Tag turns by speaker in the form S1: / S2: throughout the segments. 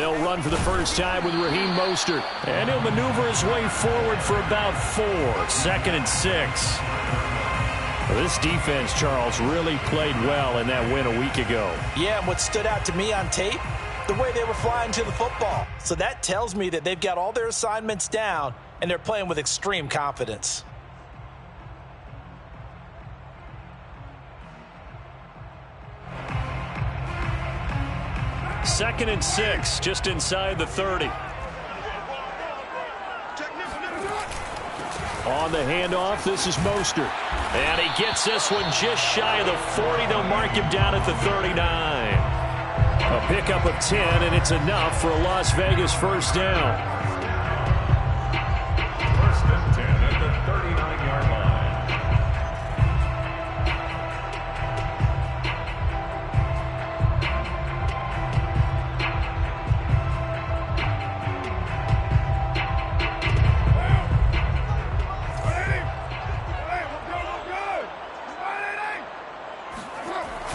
S1: They'll run for the first time with Raheem Mostert. And he'll maneuver his way forward for about 4. 2nd and 6. Well, this defense, Charles, really played well in that win a week ago.
S2: Yeah, and what stood out to me on tape, the way they were flying to the football. So that tells me that they've got all their assignments down, and they're playing with extreme confidence.
S1: Second and 6, just inside the 30. On the handoff, this is Mostert. And he gets this one just shy of the 40. They'll mark him down at the 39. A pickup of 10, and it's enough for a Las Vegas first down.
S3: First and 10 at the 39-yard line.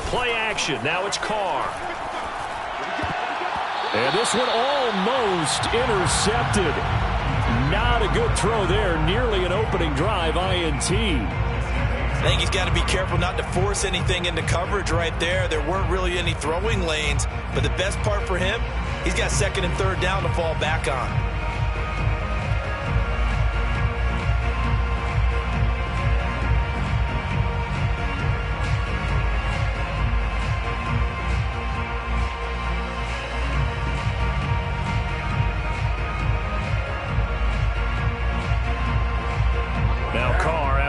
S1: Play action. Now it's Carr. And this one almost intercepted. Not a good throw there. Nearly an opening drive INT.
S2: I think he's got to be careful not to force anything into coverage right there. There weren't really any throwing lanes. But the best part for him, he's got 2nd and 3rd down to fall back on.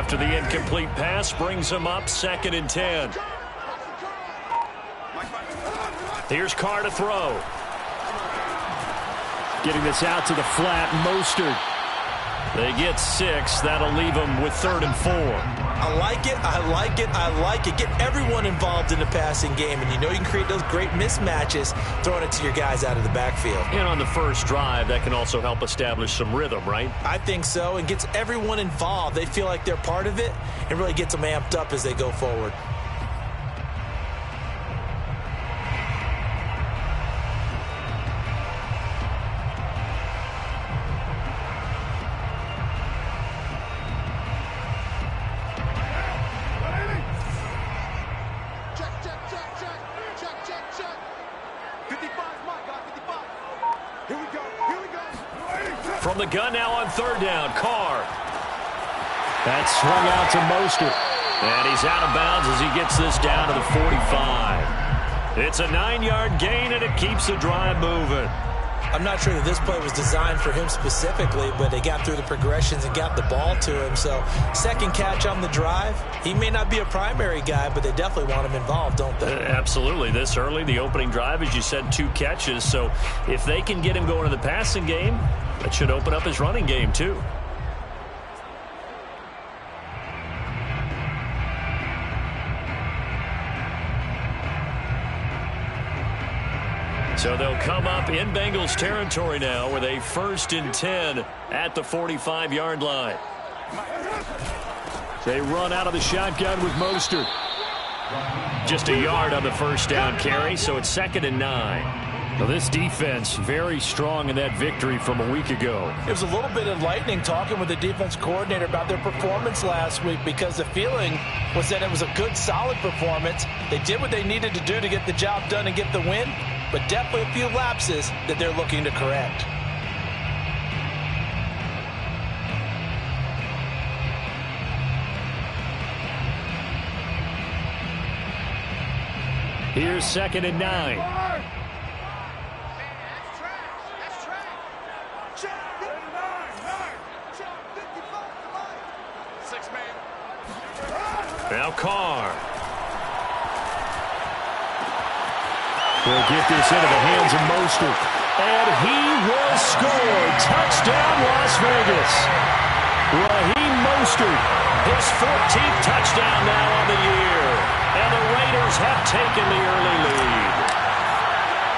S1: After the incomplete pass, brings him up 2nd and 10. Here's Carr to throw. Getting this out to the flat, Mostert. They get 6. That'll leave them with 3rd and 4.
S2: I like it, I like it, I like it. Get everyone involved in the passing game, and you know you can create those great mismatches throwing it to your guys out of the backfield.
S1: And on the first drive, that can also help establish some rhythm, right?
S2: I think so, and gets everyone involved. They feel like they're part of it, and really gets them amped up as they go forward.
S1: From the gun now on 3rd down, Carr. That's swung out to Mostert. And he's out of bounds as he gets this down to the 45. It's a 9-yard gain, and it keeps the drive moving.
S2: I'm not sure that this play was designed for him specifically, but they got through the progressions and got the ball to him. So, second catch on the drive. He may not be a primary guy, but they definitely want him involved, don't they?
S1: Absolutely. This early, the opening drive, as you said, 2 catches. So, if they can get him going in the passing game, that should open up his running game, too. So they'll come up in Bengals territory now with a 1st and 10 at the 45-yard line. They run out of the shotgun with Mostert. Just a yard on the first down carry, so it's 2nd and 9. Now this defense very strong in that victory from a week ago.
S2: It was a little bit enlightening talking with the defense coordinator about their performance last week, because the feeling was that it was a good, solid performance. They did what they needed to do to get the job done and get the win, but definitely a few lapses that they're looking to correct.
S1: Here's 2nd and 9. Now Carr. He'll get this into the hands of Mostert. And he will score. Touchdown, Las Vegas. Raheem Mostert, his 14th touchdown now on the year. And the Raiders have taken the early lead.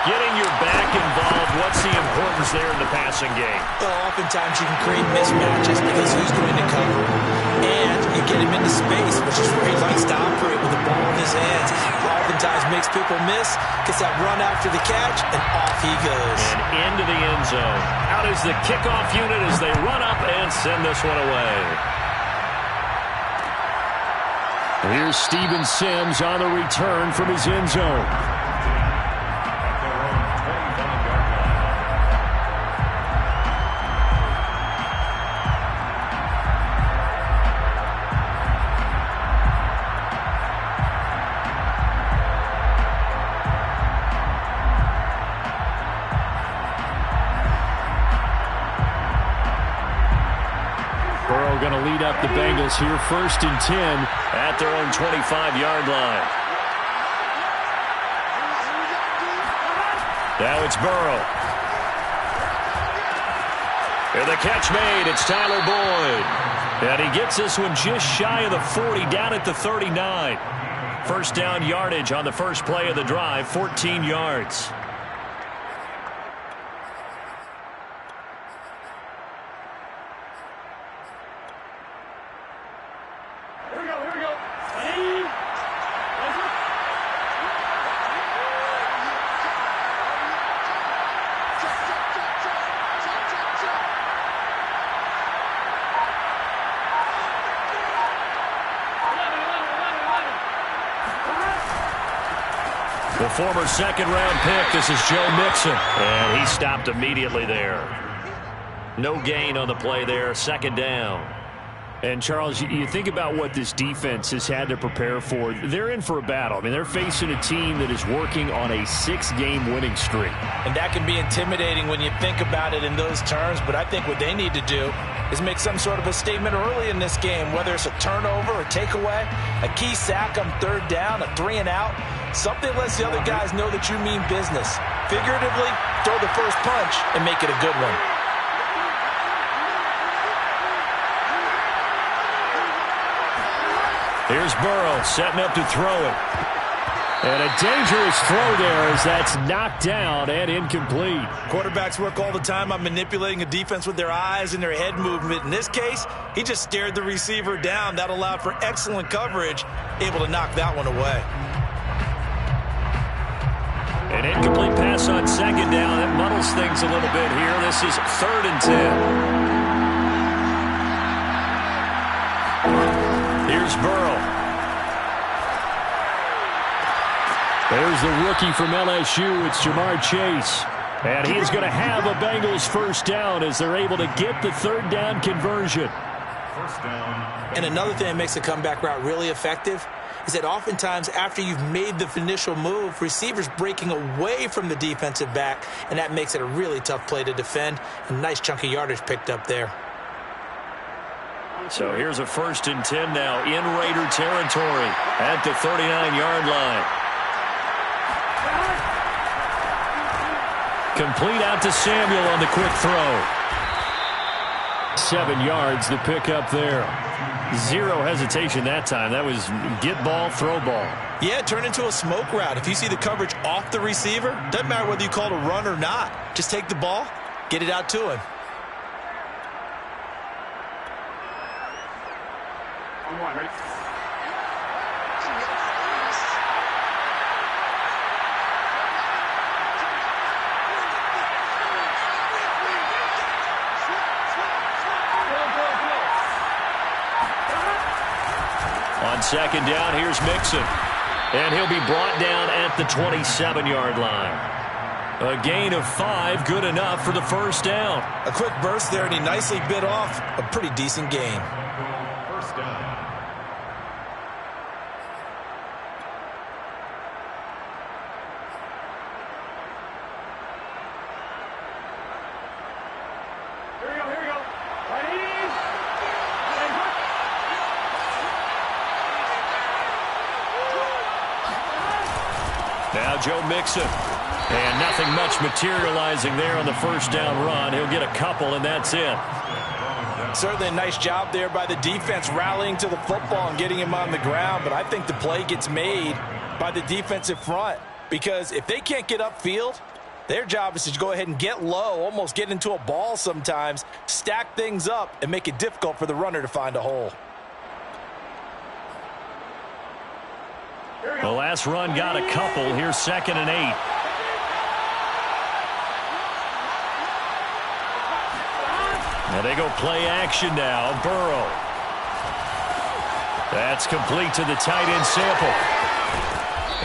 S1: Getting your back involved, what's the importance there in the passing game?
S2: Well, oftentimes you can create mismatches because who's going to cover. And could get him into space, which is where he likes to operate with the ball in his hands. Oftentimes makes people miss, gets that run after the catch, and off he goes.
S1: And into the end zone. Out is the kickoff unit as they run up and send this one away. Here's Steven Sims on the return from his end zone.
S3: Going to lead up the Bengals here, 1st and 10
S1: at their own 25-yard line. Now it's Burrow. And the catch made. It's Tyler Boyd. And he gets this one just shy of the 40, down at the 39. First down yardage on the first play of the drive, 14 yards. The former second-round pick, this is Joe Mixon. And he stopped immediately there. No gain on the play there, second down.
S3: And, Charles, you think about what this defense has had to prepare for. They're in for a battle. I mean, they're facing a team that is working on a 6-game winning streak.
S2: And that can be intimidating when you think about it in those terms, but I think what they need to do is make some sort of a statement early in this game, whether it's a turnover, a takeaway, a key sack on third down, a 3-and-out. Something lets the other guys know that you mean business. Figuratively, throw the first punch and make it a good one.
S1: Here's Burrow setting up to throw it.
S3: And a dangerous throw there as that's knocked down and incomplete.
S2: Quarterbacks work all the time on manipulating a defense with their eyes and their head movement. In this case, he just stared the receiver down. That allowed for excellent coverage, able to knock that one away.
S1: An incomplete pass on second down. That muddles things a little bit here. This is 3rd and 10. Here's Burrow.
S3: There's the rookie from LSU. It's Jamar Chase. And he's going to have a Bengals first down as they're able to get the third down conversion.
S2: First down. And another thing that makes the comeback route really effective is that oftentimes after you've made the initial move, receivers breaking away from the defensive back, and that makes it a really tough play to defend. A nice chunk of yardage picked up there.
S1: So here's a 1st and 10 now in Raider territory at the 39-yard line. Complete out to Samuel on the quick throw.
S3: 7 yards, the pickup there.
S1: Zero hesitation that time. That was get ball, throw ball.
S2: Yeah, turn into a smoke route. If you see the coverage off the receiver, doesn't matter whether you call it a run or not. Just take the ball, get it out to him.
S3: Ready?
S1: On second down, here's Mixon. And he'll be brought down at the 27-yard line. A gain of 5, good enough for the first down.
S2: A quick burst there, and he nicely bit off a pretty decent gain.
S3: First down.
S1: Now Joe Mixon. And nothing much materializing there on the first down run. He'll get a couple, and that's it.
S2: Certainly a nice job there by the defense rallying to the football and getting him on the ground. But I think the play gets made by the defensive front. Because if they can't get upfield, their job is to go ahead and get low, almost get into a ball sometimes, stack things up, and make it difficult for the runner to find a hole.
S3: The last run got a couple. Here's 2nd and 8. And they go play action now. Burrow. That's complete to the tight end Sample.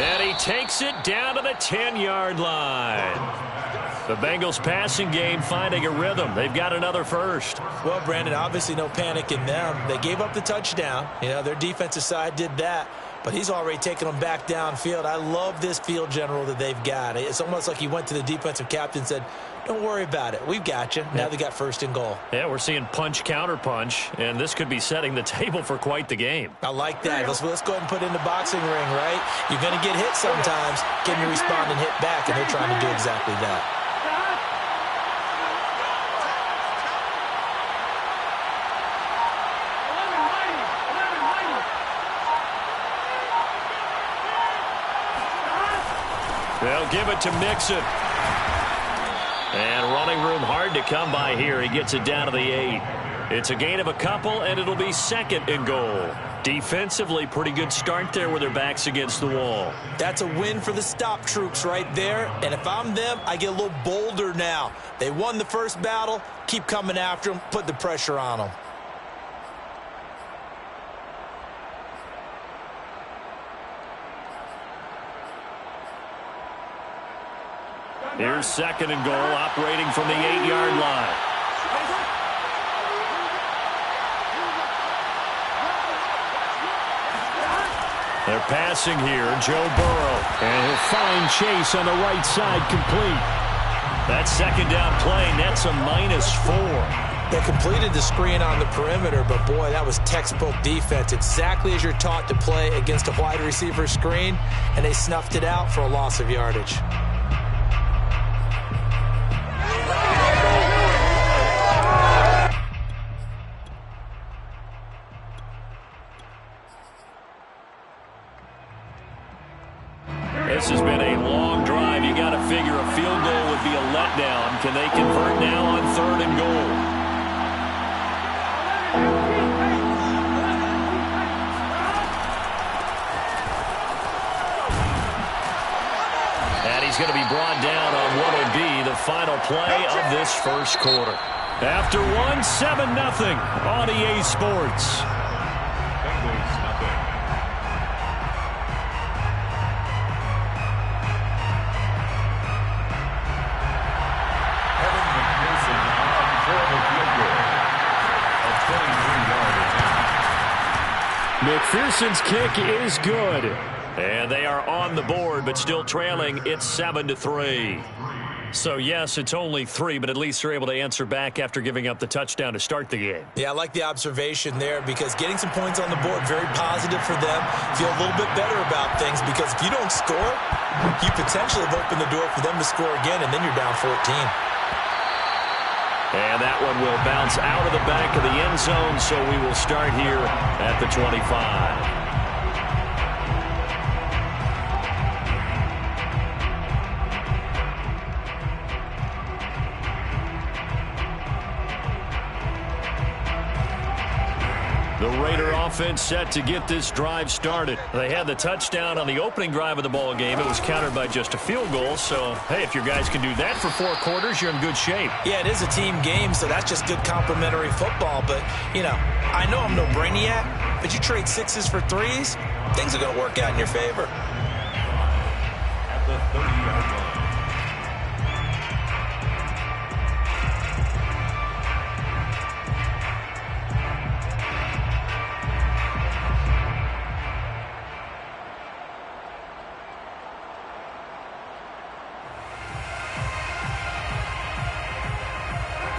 S3: And he takes it down to the 10-yard line. The Bengals passing game finding a rhythm. They've got another first.
S2: Well, Brandon, obviously no panic in them. They gave up the touchdown. You know, their defensive side did that. But he's already taken them back downfield. I love this field general that they've got. It's almost like he went to the defensive captain and said, don't worry about it. We've got you. Now they got 1st and goal.
S3: Yeah, we're seeing punch, counter punch, and this could be setting the table for quite the game.
S2: I like that. Let's go ahead and put it in the boxing ring, right? You're going to get hit sometimes. Can you respond and hit back? And they're trying to do exactly that.
S3: They'll give it to Mixon. And running room hard to come by here. He gets it down to the 8. It's a gain of a couple, and it'll be 2nd and goal. Defensively, pretty good start there with their backs against the wall.
S2: That's a win for the stop troops right there. And if I'm them, I get a little bolder now. They won the first battle. Keep coming after them. Put the pressure on them.
S3: Here's 2nd and goal, operating from the 8-yard line. They're passing here, Joe Burrow. And he'll find Chase on the right side, complete. That 2nd down play nets a -4.
S2: They completed the screen on the perimeter, but boy, that was textbook defense. Exactly as you're taught to play against a wide receiver screen, and they snuffed it out for a loss of yardage.
S3: This has been a long drive. You got to figure a field goal would be a letdown. Can they convert now on 3rd and goal? And he's going to be brought down on what would be the final play of this first quarter. After one, 7-0 on EA Sports. McPherson's kick is good. And they are on the board, but still trailing. It's 7-3. So, yes, it's only 3, but at least they're able to answer back after giving up the touchdown to start the game.
S2: Yeah, I like the observation there because getting some points on the board, very positive for them. Feel a little bit better about things because if you don't score, you potentially have opened the door for them to score again, and then you're down 14.
S3: And that one will bounce out of the back of the end zone, so we will start here at the 25. The Raider offense set to get this drive started. They had the touchdown on the opening drive of the ball game. It was countered by just a field goal. So, hey, if your guys can do that for 4 quarters, you're in good shape.
S2: Yeah, it is a team game, so that's just good complimentary football. But, you know, I know I'm no brainiac, but you trade 6s for 3s, things are going to work out in your favor.
S4: At the 30-yard line.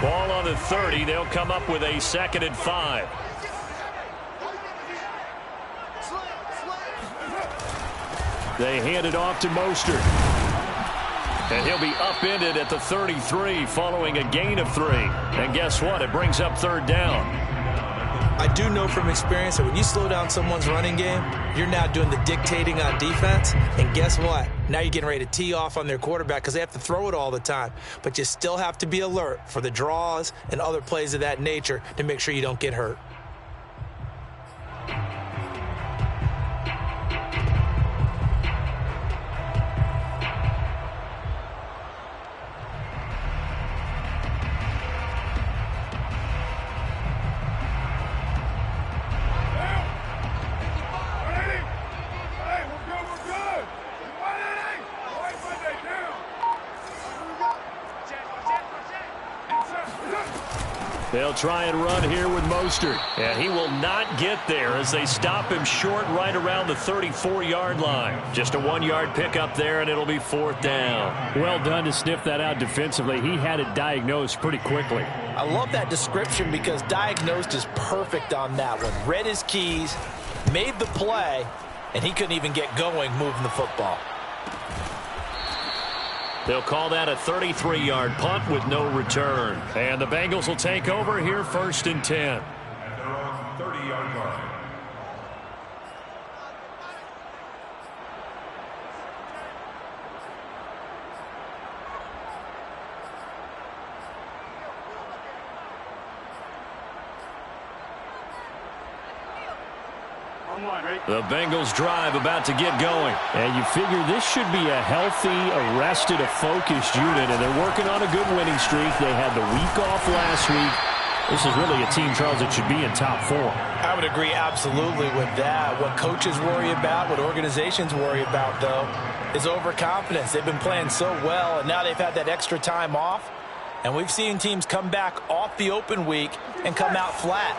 S3: Ball on the 30. They'll come up with a 2nd and 5. They hand it off to Mostert. And he'll be upended at the 33 following a gain of 3. And guess what? It brings up 3rd down.
S2: I do know from experience that when you slow down someone's running game, you're now doing the dictating on defense. And guess what? Now you're getting ready to tee off on their quarterback because they have to throw it all the time. But you still have to be alert for the draws and other plays of that nature to make sure you don't get hurt.
S3: They'll try and run here with Mostert. And he will not get there as they stop him short right around the 34-yard line. Just a 1-yard pickup there, and it'll be 4th down.
S1: Well done to sniff that out defensively. He had it diagnosed pretty quickly.
S2: I love that description because diagnosed is perfect on that one. Read his keys, made the play, and he couldn't even get going moving the football.
S3: They'll call that a 33-yard punt with no return. And the Bengals will take over here 1st and 10.
S4: At their own 30-yard line.
S3: The Bengals drive about to get going.
S1: And you figure this should be a healthy, arrested, a focused unit, and they're working on a good winning streak. They had the week off last week. This is really a team, Charles, that should be in top 4.
S2: I would agree absolutely with that. What coaches worry about, what organizations worry about, though, is overconfidence. They've been playing so well, and now they've had that extra time off. And we've seen teams come back off the open week and come out flat.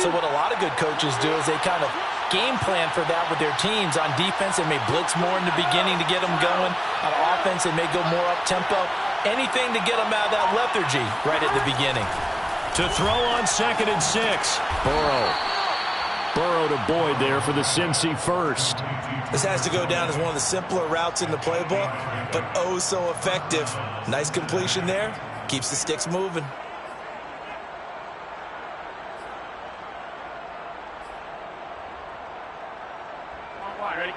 S2: So what a lot of good coaches do is they kind of game plan for that with their teams. On defense, they may blitz more in the beginning to get them going. On offense, they may go more up-tempo. Anything to get them out of that lethargy right at the beginning.
S3: To throw on 2nd and 6.
S1: Burrow to Boyd there for the Cincy first.
S2: This has to go down as one of the simpler routes in the playbook, but oh so effective. Nice completion there. Keeps the sticks moving.
S1: Ready?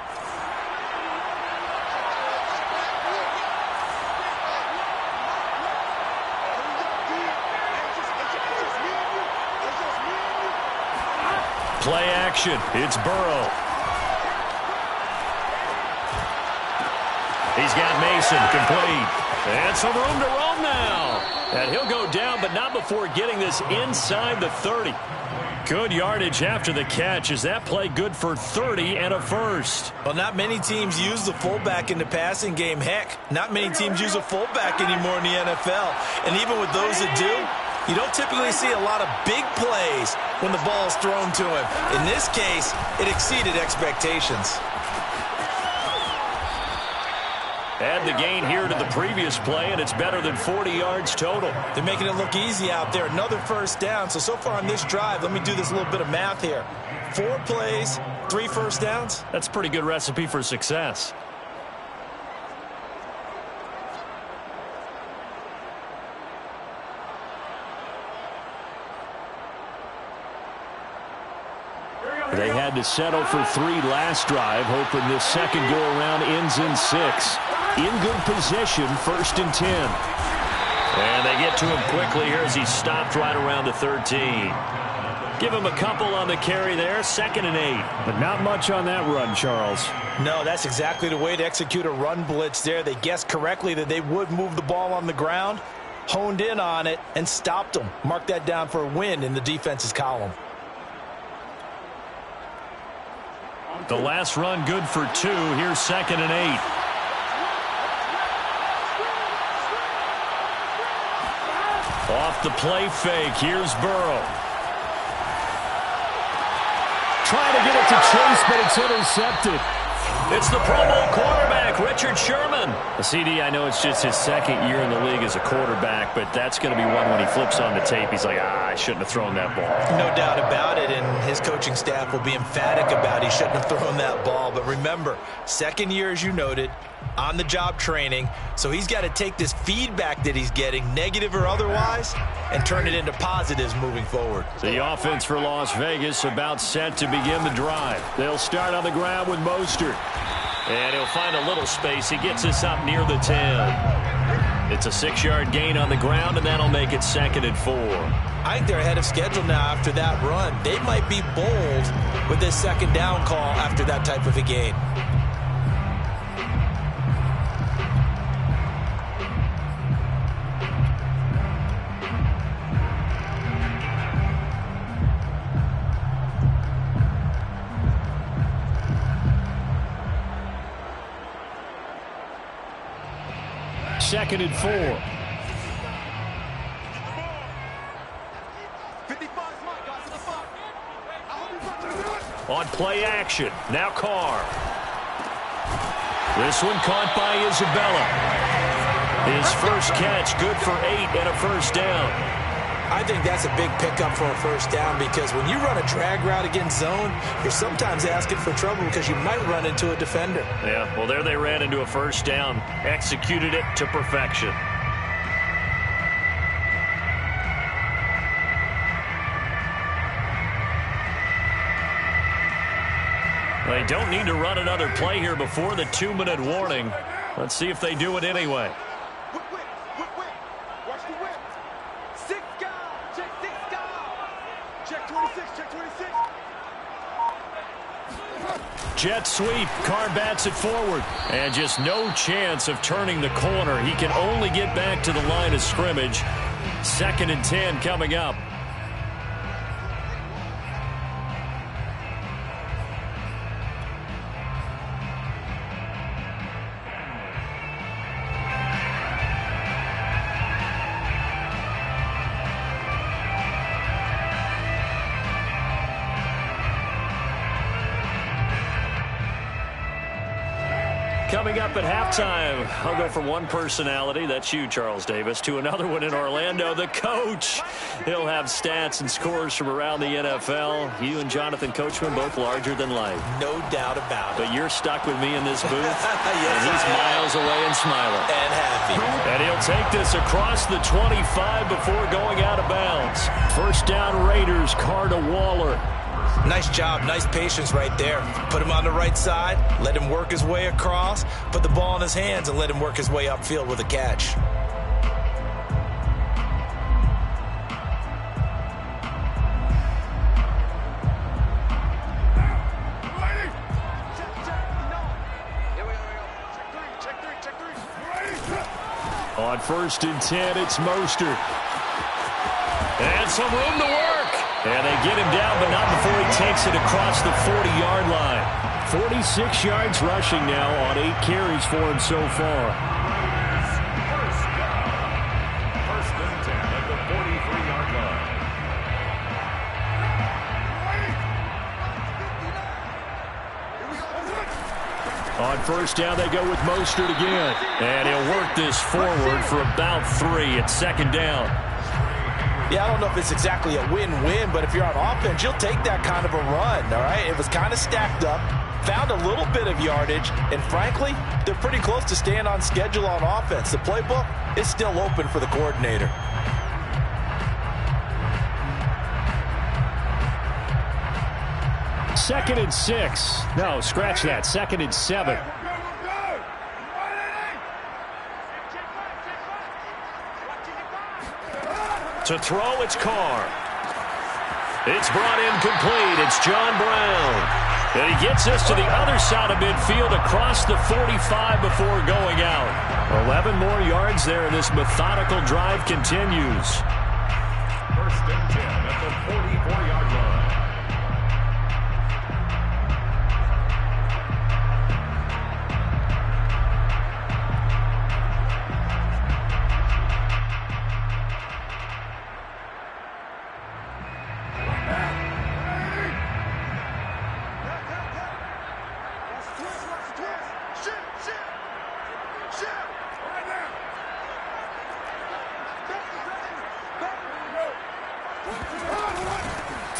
S3: Play action. It's Burrow. He's got Mason complete. And some room to roam now. And he'll go down, but not before getting this inside the 30. Good yardage after the catch. Is that play good for 30 and a first?
S2: Well, not many teams use the fullback in the passing game. Heck, not many teams use a fullback anymore in the NFL. And even with those that do, you don't typically see a lot of big plays when the ball is thrown to him. In this case, it exceeded expectations.
S3: Add the gain here to the previous play, and it's better than 40 yards total.
S2: They're making it look easy out there. Another first down. So far on this drive, let me do this little bit of math here. 4 plays, 3 first downs.
S3: That's a pretty good recipe for success.
S1: They had to settle for 3 last drive, hoping this second go-around ends in 6. In good position, 1st and 10.
S3: And they get to him quickly here as he stopped right around the 13. Give him a couple on the carry there, 2nd and 8.
S1: But not much on that run, Charles.
S2: No, that's exactly the way to execute a run blitz there. They guessed correctly that they would move the ball on the ground, honed in on it, and stopped them. Mark that down for a win in the defense's column.
S3: The last run good for 2. Here's 2nd and 8. Off the play fake. Here's Burrow.
S1: Trying to get it to Chase, but it's intercepted.
S3: It's the Pro Bowl quarterback, Richard Sherman. CD, I know it's just his 2nd year in the league as a quarterback, but that's going to be one when he flips on the tape. He's like, I shouldn't have thrown that ball.
S2: No doubt about it, and his coaching staff will be emphatic about he shouldn't have thrown that ball. But remember, 2nd year, as you noted, on-the-job training, so he's got to take this feedback that he's getting, negative or otherwise, and turn it into positives moving forward.
S3: The offense for Las Vegas about set to begin the drive.
S1: They'll start on the ground with Mostert.
S3: And he'll find a little space. He gets us up near the 10. It's a 6-yard gain on the ground, and that'll make it 2nd and 4.
S2: I think they're ahead of schedule now after that run. They might be bold with this 2nd down call after that type of a gain.
S1: Second and 4.
S3: on play action. Now Carr. This one caught by Isabella. His first catch, good for 8 and a first down.
S2: I think that's a big pickup for a first down because when you run a drag route against zone, you're sometimes asking for trouble because you might run into a defender.
S3: Yeah, well, there they ran into a first down. Executed it to perfection. They don't need to run another play here before the 2-minute warning. Let's see if they do it anyway.
S5: Watch the whip. 6 guard. Check 6 guard. Check 26. Check 26.
S3: Jet sweep. Carr bats it forward. And just no chance of turning the corner. He can only get back to the line of scrimmage. 2nd and 10 coming up. Coming up at halftime, I'll go from one personality, that's you, Charles Davis, to another one in Orlando, the coach. He'll have stats and scores from around the NFL. You and Jonathan Coachman, both larger than life.
S2: No doubt about it.
S3: But you're stuck with me in this booth,
S2: Yes,
S3: and he's miles away and smiling.
S2: And happy.
S3: And he'll take this across the 25 before going out of bounds. First down, Raiders, Carr to Waller.
S2: Nice job, nice patience right there. Put him on the right side, let him work his way across, put the ball in his hands, and let him work his way upfield with a catch.
S3: On 1st and 10, it's Mostert. And some room to work. And they get him down, but not before he takes it across the 40-yard line. 46 yards rushing now on 8 carries for him so far.
S4: First and 10 at the 43-yard line.
S3: On 1st down, they go with Mostert again. And he'll work this forward for about 3 at 2nd down.
S2: Yeah, I don't know if it's exactly a win-win, but if you're on offense, you'll take that kind of a run, all right? It was kind of stacked up, found a little bit of yardage, and frankly, they're pretty close to staying on schedule on offense. The playbook is still open for the coordinator.
S3: Second and 6. No, scratch that. 2nd and 7. To throw, it's Carr. It's brought in complete. It's John Brown. And he gets us to the other side of midfield across the 45 before going out. 11 more yards there, and this methodical drive continues.
S4: First and 10 at the 44-yard line.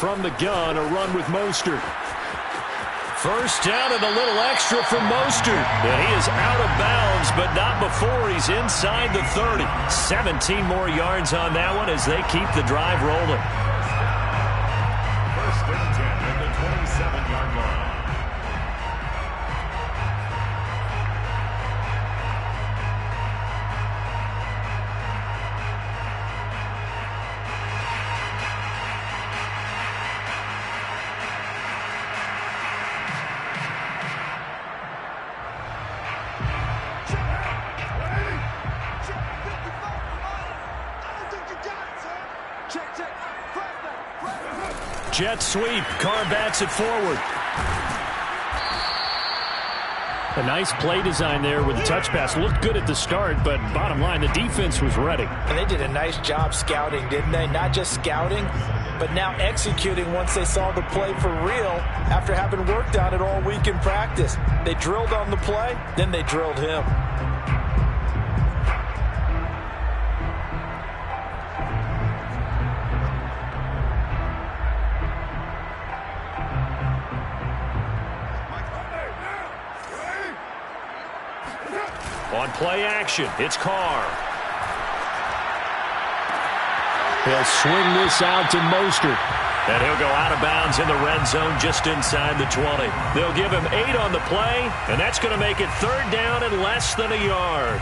S3: From the gun, a run with Mostert. First down and a little extra from Mostert. And he is out of bounds, but not before he's inside the 30. 17 more yards on that one as they keep the drive rolling.
S4: First and 10 at the 27-yard line.
S3: Jet sweep. Carr bats it forward.
S1: A nice play design there with the touch pass. Looked good at the start, but bottom line, the defense was ready.
S2: And they did a nice job scouting, didn't they? Not just scouting, but now executing once they saw the play for real after having worked on it all week in practice. They drilled on the play, then they drilled him.
S3: On play action, it's Carr.
S1: He'll swing this out to Mostert.
S3: And he'll go out of bounds in the red zone just inside the 20. They'll give him 8 on the play, and that's going to make it 3rd down and less than a yard.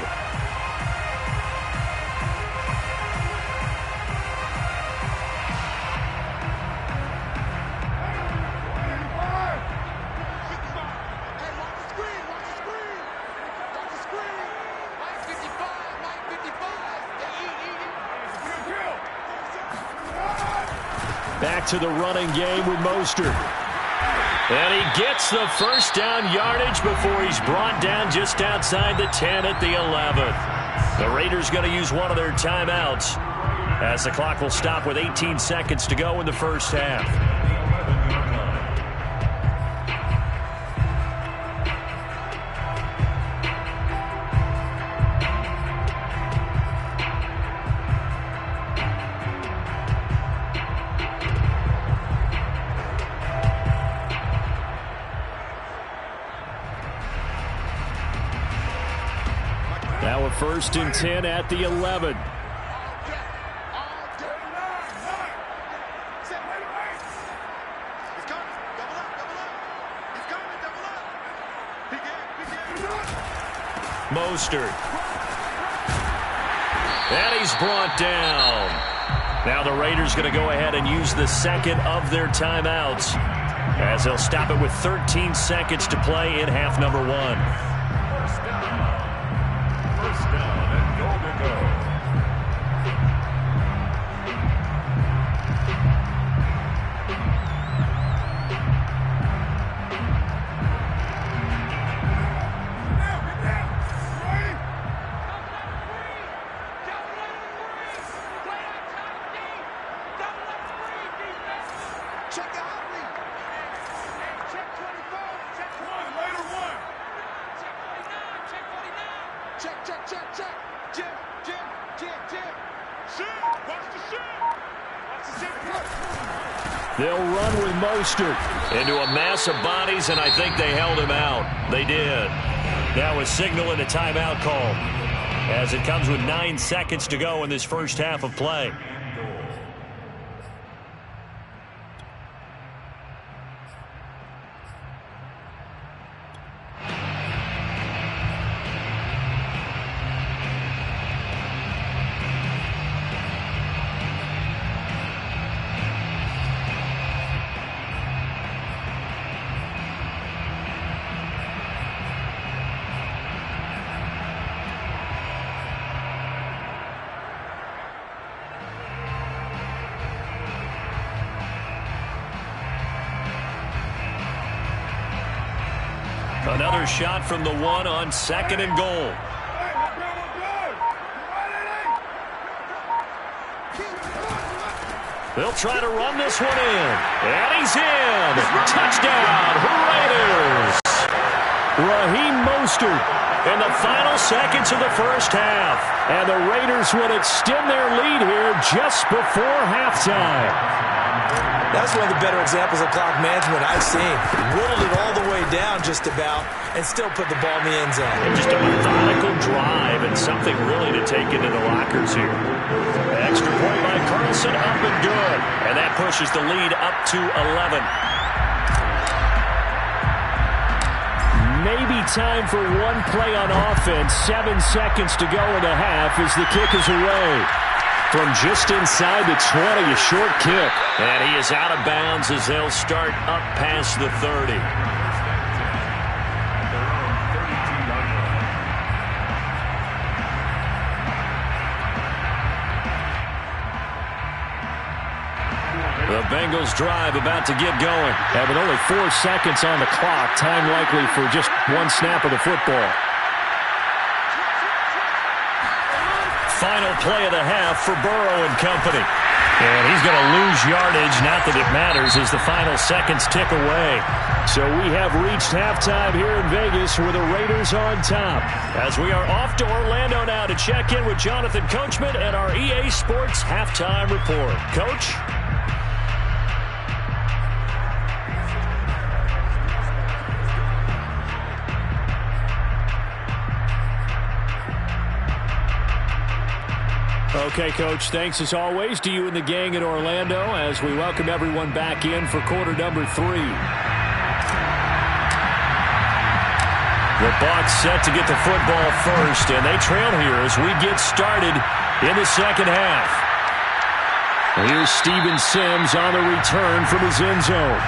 S3: Back to the running game with Mostert. And he gets the first down yardage before he's brought down just outside the 10 at the 11. The Raiders going to use one of their timeouts as the clock will stop with 18 seconds to go in the first half.
S1: Now a 1st and 10 at the 11.
S3: Mostert. And he's brought down. Now the Raiders going to go ahead and use the second of their timeouts as they'll stop it with 13 seconds to play in half number 1.
S4: First down and goal to go.
S1: They'll run with Mostert.
S3: Into a mass of bodies, and I think they held him out. They did. That was signaling a timeout call as it comes with 9 seconds to go in this first half of play. Another shot from the 1 on 2nd and goal. They'll try to run this one in. And he's in. Touchdown, Raiders.
S1: Raheem Mostert
S3: In the final seconds of the first half.
S1: And the Raiders would extend their lead here just before halftime.
S2: That's one of the better examples of clock management I've seen. Whittled it all the way down just about and still put the ball in the end zone.
S3: Just a methodical drive and something really to take into the lockers here. Extra point by Carlson, up and good. And that pushes the lead up to 11.
S1: Maybe time for one play on offense. 7 seconds to go in the half as the kick is away. From just inside the 20, a short kick.
S3: And he is out of bounds as they'll start up past the 30. The Bengals drive about to get going.
S1: And with only 4 seconds on the clock, time likely for just one snap of the football.
S3: Final play of the half for Burrow and company.
S1: And he's going to lose yardage, not that it matters, as the final seconds tick away. So we have reached halftime here in Vegas with the Raiders on top.
S3: As we are off to Orlando now to check in with Jonathan Coachman and our EA Sports Halftime Report. Coach?
S1: Okay, Coach, thanks as always to you and the gang in Orlando as we welcome everyone back in for quarter number 3.
S3: The Bucs set to get the football first, and they trail here as we get started in the second half.
S1: Here's Steven Sims on the return from his end zone.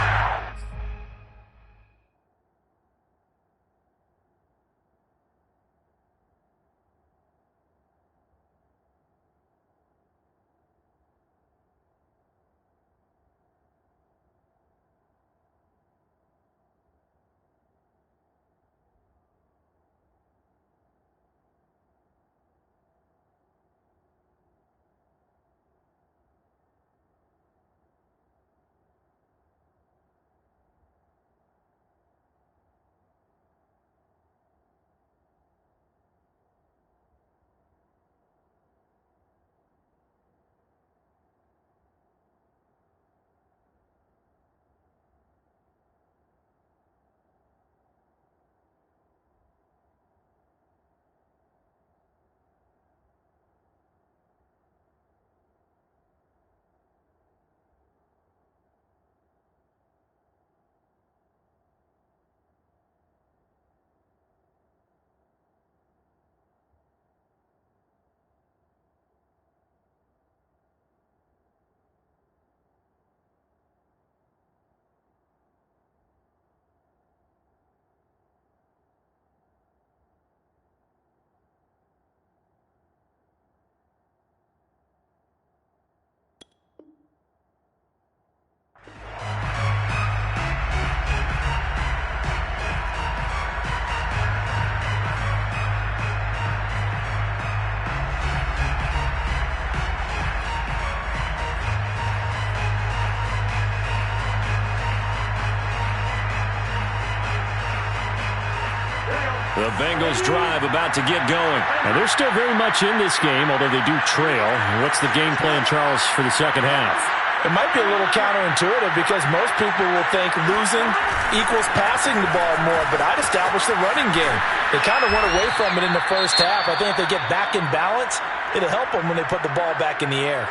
S3: The Bengals drive about to get going.
S1: And they're still very much in this game, although they do trail. What's the game plan, Charles, for the second half?
S2: It might be a little counterintuitive because most people will think losing equals passing the ball more, but I'd establish the running game. They kind of went away from it in the first half. I think if they get back in balance, it'll help them when they put the ball back in the air.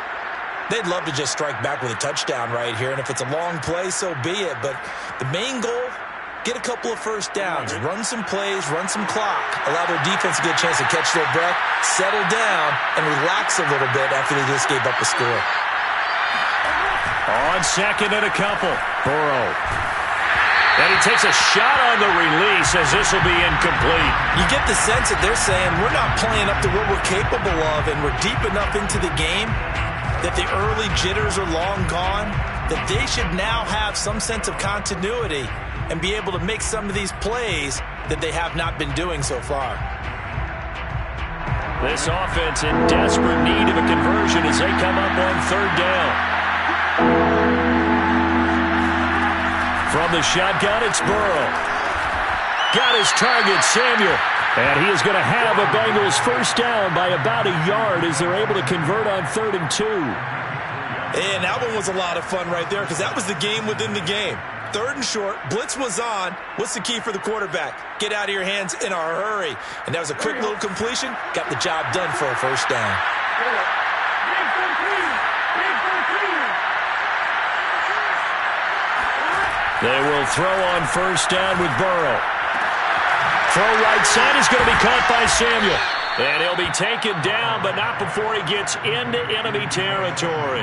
S6: They'd love to just strike back with a touchdown right here, and if it's a long play, so be it. But the main goal, get a couple of first downs, run some plays, run some clock, allow their defense to get a chance to catch their breath, settle down, and relax a little bit after they just gave up a score.
S3: On second and a couple, Burrow. And he takes a shot on the release as this will be incomplete.
S2: You get the sense that they're saying we're not playing up to what we're capable of, and we're deep enough into the game that the early jitters are long gone, that they should now have some sense of continuity and be able to make some of these plays that they have not been doing so far.
S3: This offense in desperate need of a conversion as they come up on third down. From the shotgun, it's Burrow. Got his target, Samuel.
S1: And he is going to have a Bengals first down by about a yard as they're able to convert on 3rd and 2.
S2: And that one was a lot of fun right there because that was the game within the game. 3rd and short, blitz was on. What's the key for the quarterback? Get out of your hands in a hurry. And that was a quick little completion. Got the job done for a first down.
S3: They will throw on first down with Burrow. Throw right side is going to be caught by Samuel. And he'll be taken down, but not before he gets into enemy territory.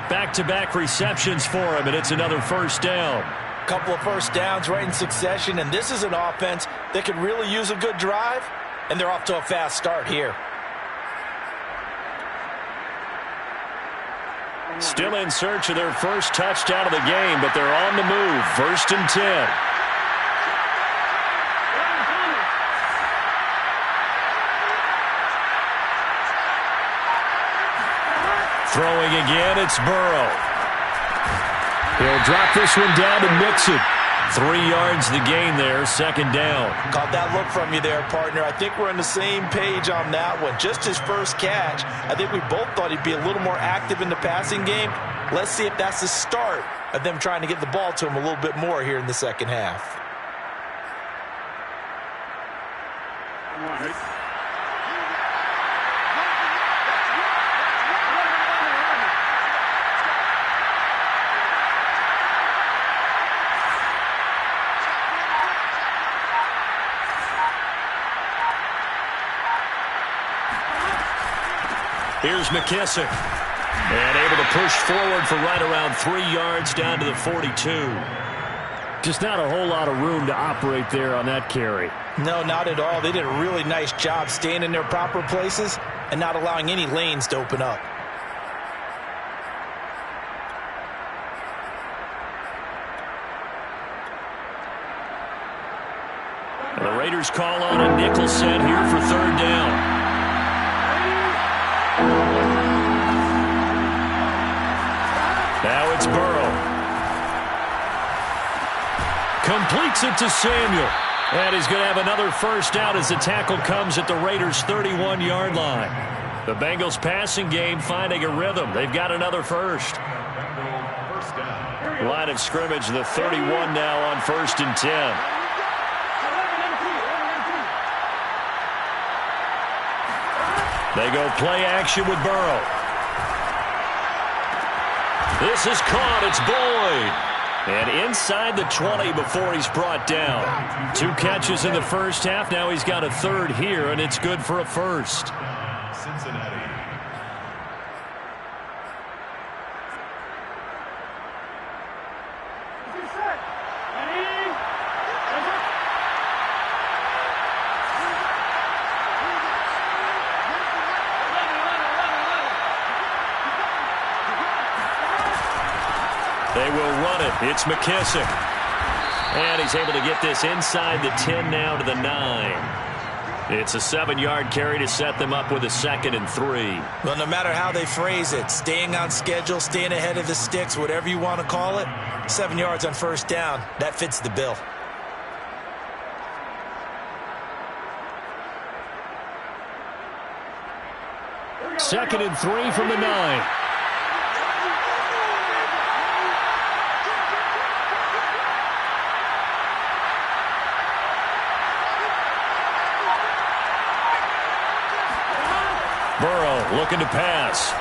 S3: Back-to-back receptions for him, and it's another first down.
S2: Couple of first downs right in succession, and this is an offense that could really use a good drive, and they're off to a fast start here.
S3: Still in search of their first touchdown of the game, but they're on the move. 1st and 10. Throwing again, it's Burrow. He'll drop this one down to Mixon. 3 yards the gain there, 2nd down.
S2: Caught that look from you there, partner. I think we're on the same page on that one. Just his first catch. I think we both thought he'd be a little more active in the passing game. Let's see if that's the start of them trying to get the ball to him a little bit more here in the second half.
S3: Here's McKissick. And able to push forward for right around 3 yards down to the 42.
S1: Just not a whole lot of room to operate there on that carry.
S2: No, not at all. They did a really nice job staying in their proper places and not allowing any lanes to open up.
S3: And the Raiders call on a nickel set here for 3rd down. Now it's Burrow. Completes it to Samuel. And he's going to have another first down as the tackle comes at the Raiders' 31-yard line. The Bengals passing game finding a rhythm. They've got another first. Line of scrimmage, the 31 now on 1st and 10. They go play action with Burrow. This is caught. It's Boyd. And inside the 20 before he's brought down. 2 catches in the first half. Now he's got a 3rd here, and it's good for a first.
S4: Cincinnati.
S3: They will run it. It's McKissick. And he's able to get this inside the 10 now to the 9. It's a 7-yard carry to set them up with a 2nd and 3.
S2: Well, no matter how they phrase it, staying on schedule, staying ahead of the sticks, whatever you want to call it, 7 yards on 1st down, that fits the bill.
S1: Second and 3 from the 9.
S3: Burrow looking to pass.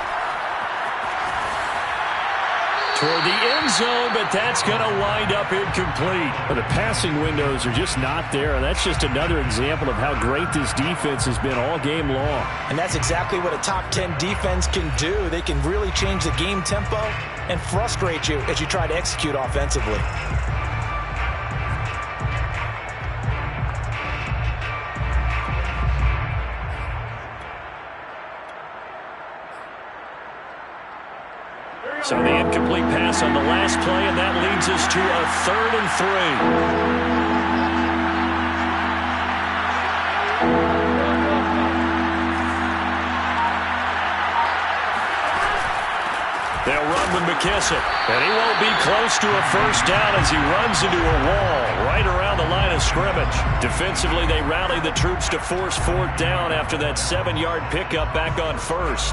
S3: Toward the end zone, but that's going to wind up incomplete.
S1: Well, the passing windows are just not there, and that's just another example of how great this defense has been all game long.
S2: And that's exactly what a top 10 defense can do. They can really change the game tempo and frustrate you as you try to execute offensively.
S3: So the incomplete pass on the last play, and that leads us to a 3rd and 3. They'll run with McKissick, and he won't be close to a first down as he runs into a wall right around the line of scrimmage. Defensively, they rally the troops to force 4th down after that 7-yard pickup back on 1st.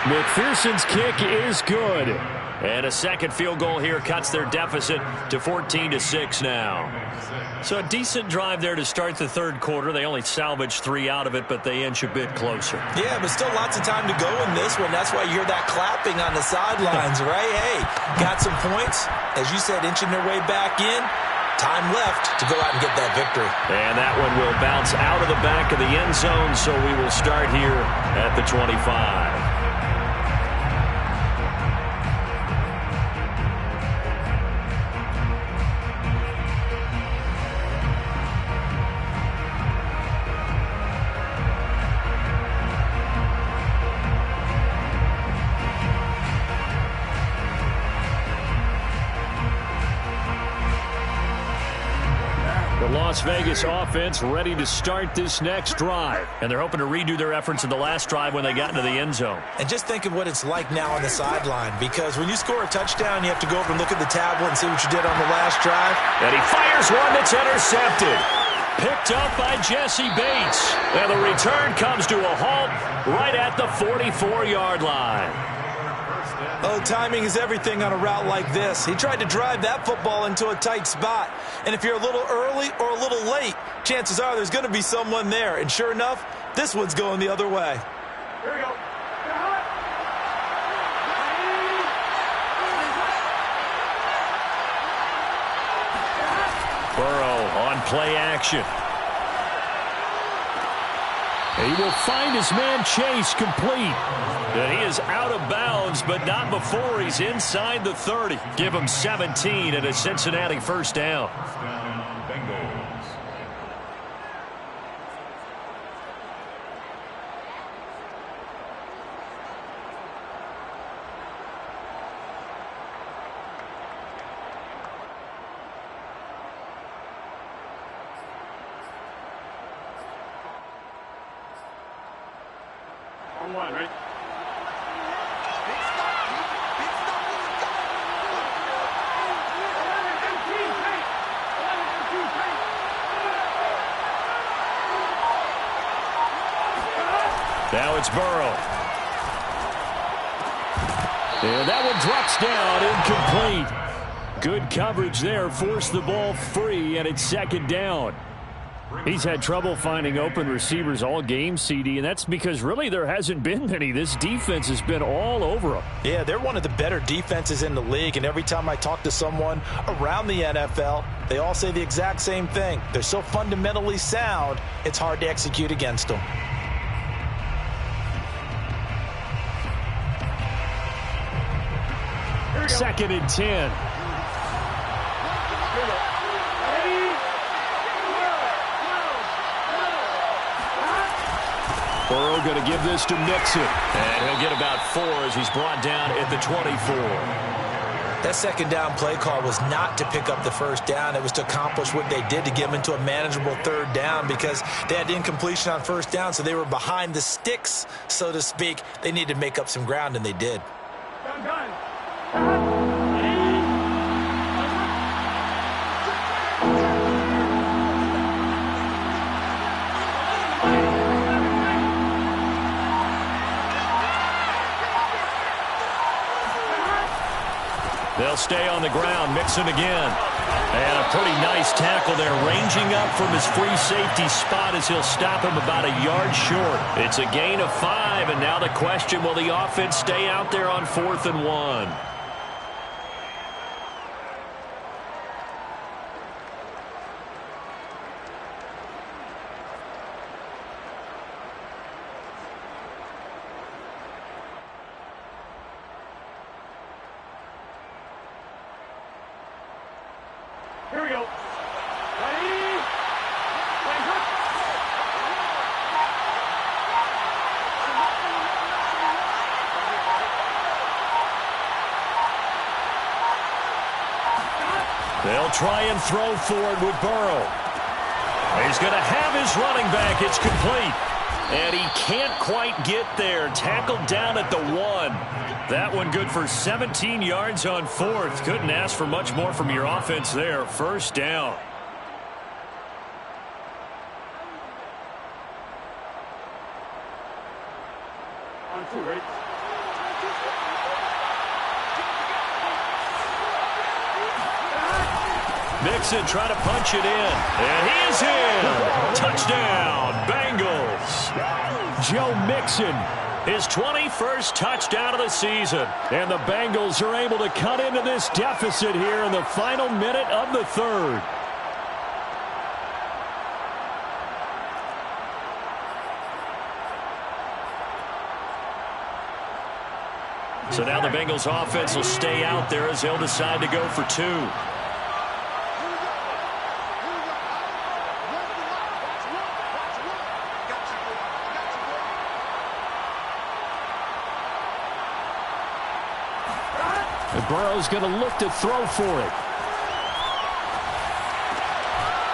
S1: McPherson's kick is good.
S3: And a second field goal here cuts their deficit to 14-6 now. So a decent drive there to start the third quarter. They only salvaged 3 out of it, but they inch a bit closer.
S6: Yeah, but still lots of time to go in this one. That's why you hear that clapping on the sidelines, right? Hey, got some points. As you said, inching their way back in. Time left to go out and get that victory.
S3: And that one will bounce out of the back of the end zone, so we will start here at the 25. Las Vegas offense ready to start this next drive. And they're hoping to redo their efforts in the last drive when they got into the end zone.
S6: And just think of what it's like now on the sideline, because when you score a touchdown, you have to go over and look at the tablet and see what you did on the last drive.
S3: And he fires one that's intercepted. Picked up by Jesse Bates. And the return comes to a halt right at the 44-yard line.
S6: Oh, timing is everything on a route like this. He tried to drive that football into a tight spot. And if you're a little early or a little late, chances are there's going to be someone there. And sure enough, this one's going the other way.
S5: Here we go.
S3: Burrow on play action. He will find his man Chase complete. And he is out of bounds, but not before he's inside the 30. Give him 17 and a Cincinnati first down.
S4: Bengals.
S5: On one, right?
S3: Now it's Burrow. And that one drops down, incomplete. Good coverage there, forced the ball free, and it's second down. He's had trouble finding open receivers all game, CD, and that's because really there hasn't been many. This defense has been all over them.
S6: Yeah, they're one of the better defenses in the league, and every time I talk to someone around the NFL, they all say the exact same thing. They're so fundamentally sound, it's hard to execute against them.
S3: Second and 10. Burrow going to give this to Mixon. And he'll get about 4 as he's brought down at the 24.
S6: That second down play call was not to pick up the first down. It was to accomplish what they did to get them into a manageable third down, because they had incompletion on first down, so they were behind the sticks, so to speak. They needed to make up some ground, and they did.
S3: They'll stay on the ground. Mixon again. And a pretty nice tackle there, ranging up from his free safety spot as he'll stop him about a yard short. It's a gain of 5, and now the question, will the offense stay out there on 4th and 1?
S5: Here we go. Ready?
S3: They'll try and throw forward with Burrow. He's going to have his running back. It's complete. And he can't quite get there. Tackled down at the 1. That one good for 17 yards on 4th. Couldn't ask for much more from your offense there. First down.
S5: On 2, right?
S3: Mixon trying to punch it in. And he is in. Touchdown, Bengals.
S1: Joe Mixon.
S3: His 21st touchdown of the season.
S1: And the Bengals are able to cut into this deficit here in the final minute of the third.
S3: So now the Bengals offense will stay out there as they'll decide to go for two.
S1: Burrow's going to look to throw for it.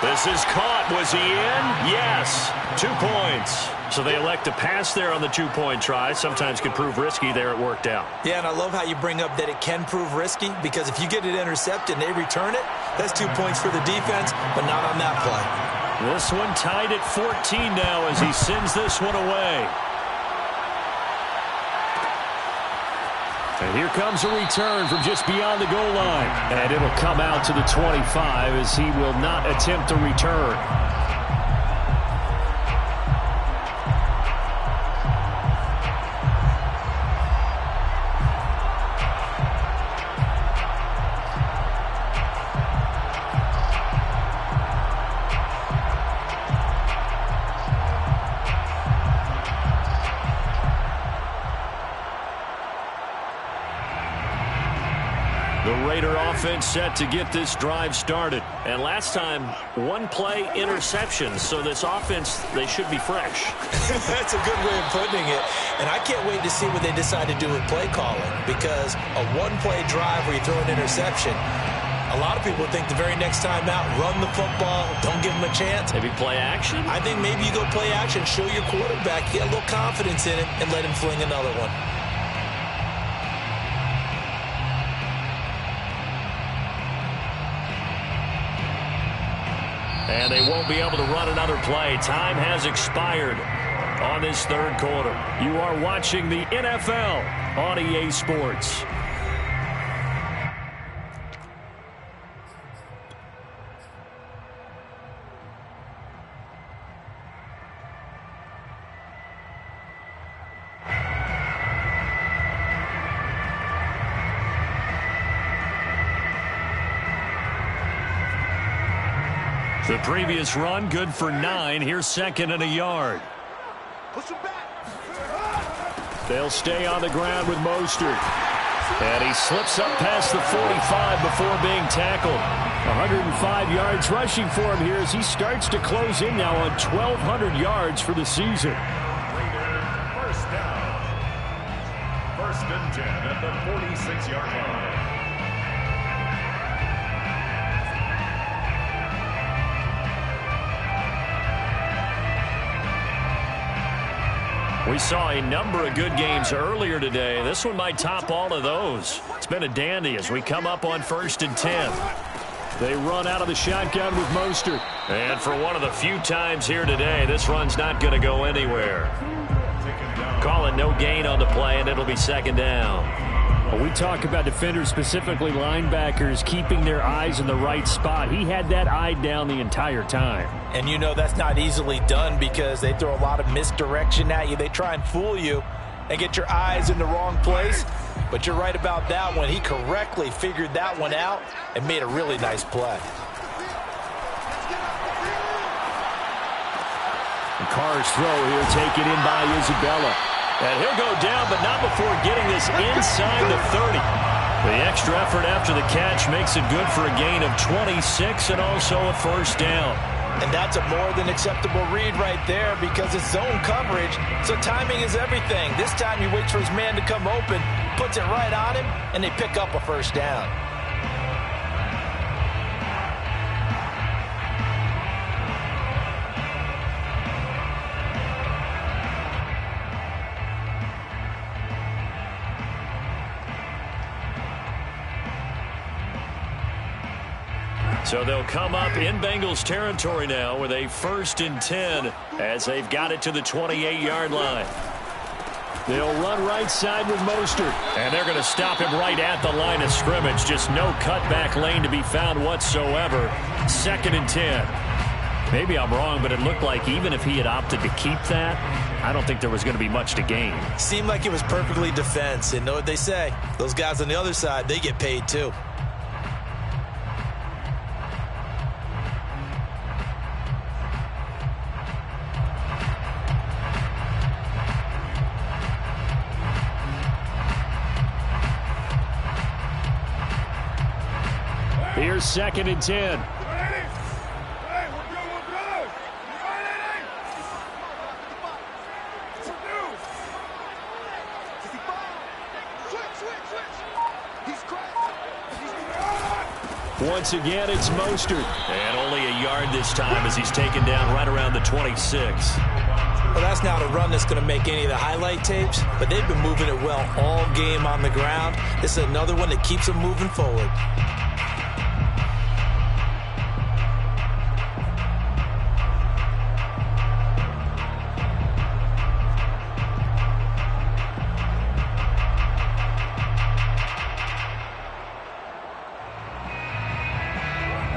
S3: This is caught. Was he in? Yes. 2 points. So they elect to pass there on the two-point try. Sometimes can prove risky. There it worked out.
S6: Yeah, and I love how you bring up that it can prove risky, because if you get it intercepted and they return it, that's 2 points for the defense, but not on that play.
S3: This one tied at 14 now as he sends this one away.
S1: And here comes a return from just beyond the goal line. And it'll come out to the 25 as he will not attempt to return.
S3: Offense set to get this drive started. And last time, one play interception. So this offense, they should be fresh.
S6: That's a good way of putting it. And I can't wait to see what they decide to do with play calling, because a one-play drive where you throw an interception, a lot of people think the very next time out, run the football, don't give them a chance.
S3: Maybe play action?
S6: I think maybe you go play action, show your quarterback, get a little confidence in it, and let him fling another one.
S3: And they won't be able to run another play. Time has expired on this third quarter.
S1: You are watching the NFL on EA Sports.
S3: The previous run, good for 9. Here's second and a yard.
S1: They'll stay on the ground with Mostert. And he slips up past the 45 before being tackled. 105 yards rushing for him here as he starts to close in now on 1,200 yards for the season.
S4: First down. 1st and 10 at the 46-yard line.
S3: We saw a number of good games earlier today. This one might top all of those. It's been a dandy as we come up on 1st and 10.
S1: They run out of the shotgun with Mostert.
S3: And for one of the few times here today, this run's not going to go anywhere. Call it no gain on the play, and it'll be second down.
S1: Well, we talk about defenders, specifically linebackers, keeping their eyes in the right spot. He had that eye down the entire time.
S2: And you know that's not easily done because they throw a lot of misdirection at you. They try and fool you and get your eyes in the wrong place. But you're right about that one. He correctly figured that one out and made a really nice play.
S1: And Carr's throw here taken in by Isabella.
S3: And he'll go down, but not before getting this inside the 30. The extra effort after the catch makes it good for a gain of 26 and also a first down.
S2: And that's a more than acceptable read right there because it's zone coverage, so timing is everything. This time he waits for his man to come open, puts it right on him, and they pick up a first down.
S3: So they'll come up in Bengals territory now with a 1st and 10 as they've got it to the 28-yard line.
S1: They'll run right side with Mostert.
S3: And they're going to stop him right at the line of scrimmage. Just no cutback lane to be found whatsoever. 2nd and 10. Maybe I'm wrong, but it looked like even if he had opted to keep that, I don't think there was going to be much to gain.
S6: Seemed like it was perfectly defense. And know what they say? Those guys on the other side, they get paid too.
S1: Here's 2nd and 10. Once again, it's Mostert.
S3: And only a yard this time as he's taken down right around the 26.
S6: Well, that's not a run that's going to make any of the highlight tapes, but they've been moving it well all game on the ground. This is another one that keeps them moving forward.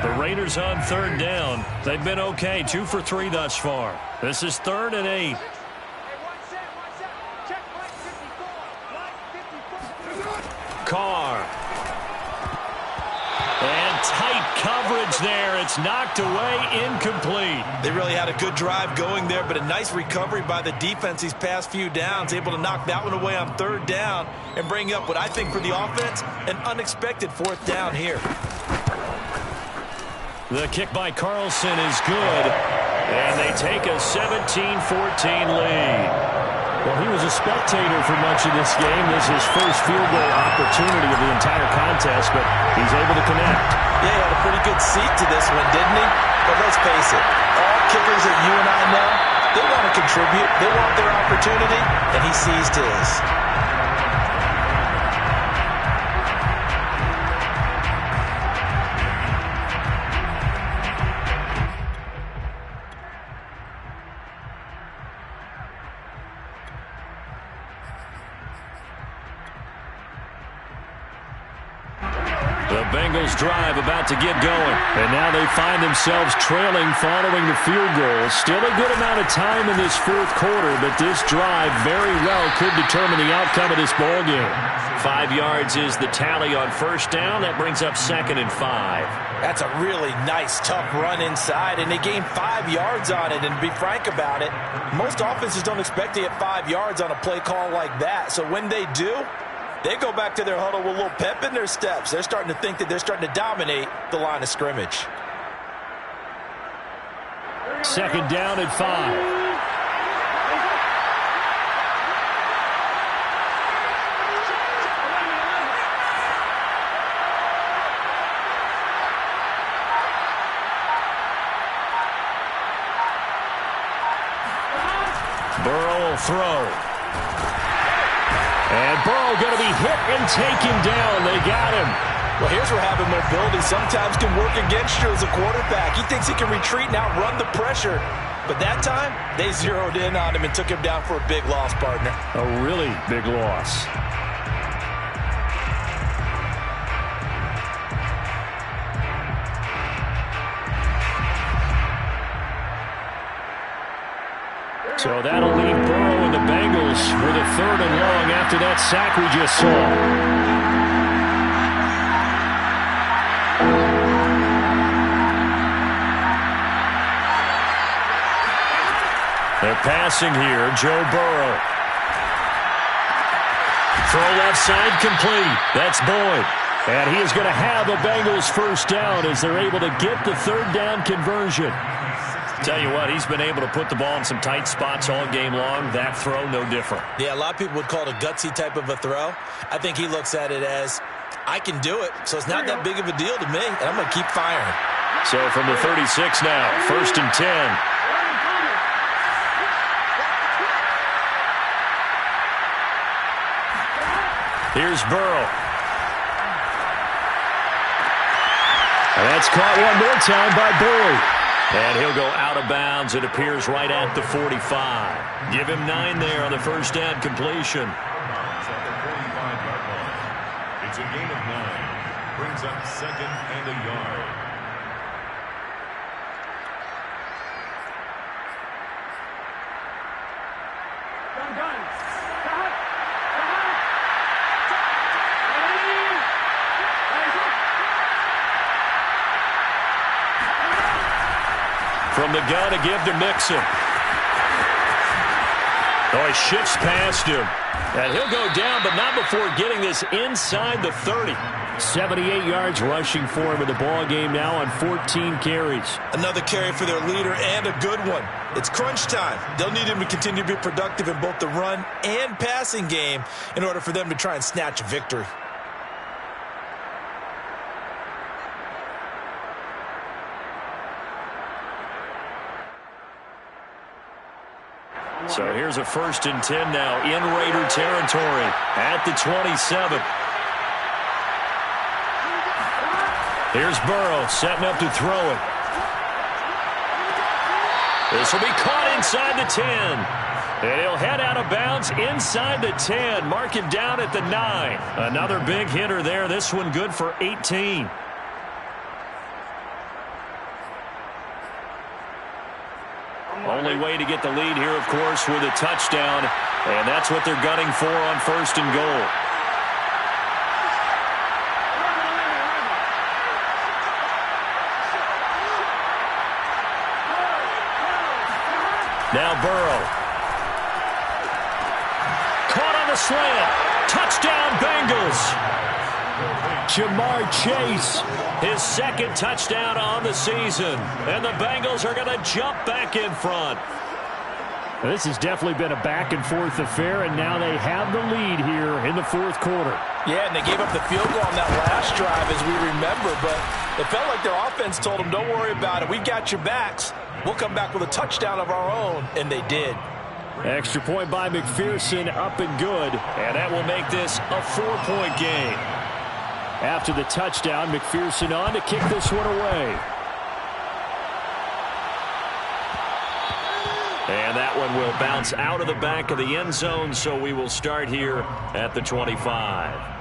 S3: The Raiders on 3rd down. They've been okay, 2 for 3 thus far. This is 3rd and 8. Carr. And tight coverage there. It's knocked away, incomplete.
S6: They really had a good drive going there, but a nice recovery by the defense these past few downs, able to knock that one away on 3rd down and bring up what I think for the offense, an unexpected 4th down here.
S3: The kick by Carlson is good, and they take a 17-14 lead.
S1: Well, he was a spectator for much of this game. This is his first field goal opportunity of the entire contest, but he's able to connect.
S6: Yeah, he had a pretty good seat to this one, didn't he? But let's face it, all kickers that you and I know, they want to contribute. They want their opportunity, and he seized his.
S3: The Bengals drive about to get going.
S1: And now they find themselves trailing following the field goal. Still a good amount of time in this 4th quarter, but this drive very well could determine the outcome of this ball game.
S3: 5 yards is the tally on 1st down. That brings up 2nd and 5.
S6: That's a really nice, tough run inside, and they gained 5 yards on it. And to be frank about it, most offenses don't expect to get 5 yards on a play call like that. So when they do, they go back to their huddle with a little pep in their steps. They're starting to think that they're starting to dominate the line of scrimmage.
S1: 2nd down and 5. Burrow will throw. And Burrow going to be hit and taken down. They got him.
S6: Well, here's where having mobility sometimes can work against you as a quarterback. He thinks he can retreat and outrun the pressure. But that time, they zeroed in on him and took him down for a big loss, partner.
S1: A really big loss. So that'll leave Burrow and the Bengals with a 3rd and long after that sack we just saw. They're passing here, Joe Burrow. Throw left side complete. That's Boyd. And he is going to have a Bengals 1st down as they're able to get the 3rd down conversion.
S3: Tell you what, he's been able to put the ball in some tight spots all game long. That throw, no different.
S6: Yeah, a lot of people would call it a gutsy type of a throw. I think he looks at it as, I can do it, so it's not that big of a deal to me, and I'm going to keep firing.
S3: So from the 36 now, 1st and 10. Here's Burrow. And that's caught one more time by Boyd. And he'll go out of bounds. It appears right at the 45. Give him 9 there on the first down completion.
S4: It's at the 45-yard line. It's a gain of 9. Brings up 2nd and a yard.
S3: From the gun to give to Mixon. Oh, he shifts past him. And he'll go down, but not before getting this inside the 30.
S1: 78 yards rushing for him in the ball game now on 14 carries.
S6: Another carry for their leader and a good one. It's crunch time. They'll need him to continue to be productive in both the run and passing game in order for them to try and snatch a victory.
S3: So here's a 1st and 10 now in Raider territory at the 27. Here's Burrow setting up to throw it. This will be caught inside the 10. And he'll head out of bounds inside the 10. Mark him down at the 9. Another big hitter there. This one good for 18. Only way to get the lead here, of course, with a touchdown. And that's what they're gunning for on 1st and goal. Now Burrow. Caught on the slant. Touchdown, Bengals.
S1: Jamar Chase.
S3: His 2nd touchdown on the season. And the Bengals are going to jump back in front.
S1: This has definitely been a back-and-forth affair, and now they have the lead here in the 4th quarter.
S2: Yeah, and they gave up the field goal on that last drive, as we remember, but it felt like their offense told them, don't worry about it. We got your backs. We'll come back with a touchdown of our own, and they did.
S1: Extra point by McPherson, up and good.
S3: And that will make this a 4-point game.
S1: After the touchdown, McPherson on to kick this one away.
S3: And that one will bounce out of the back of the end zone, so we will start here at the 25.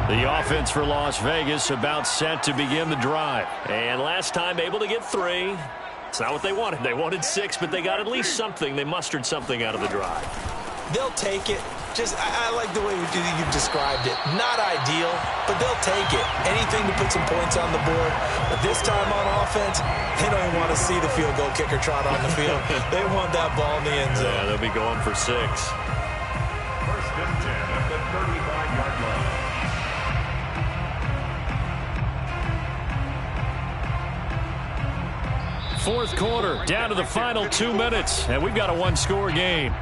S3: The offense for Las Vegas about set to begin the drive. And last time able to get 3. It's not what they wanted. They wanted 6, but they got at least something. They mustered something out of the drive.
S6: They'll take it. I like the way you described it. Not ideal, but they'll take it. Anything to put some points on the board. But this time on offense, they don't even want to see the field goal kicker trot on the field. They want that ball in the end zone.
S3: Yeah, they'll be going for 6.
S4: 1st and 10 at the 35-yard line.
S1: Fourth quarter, down to the final 2 minutes, and we've got a 1-score game.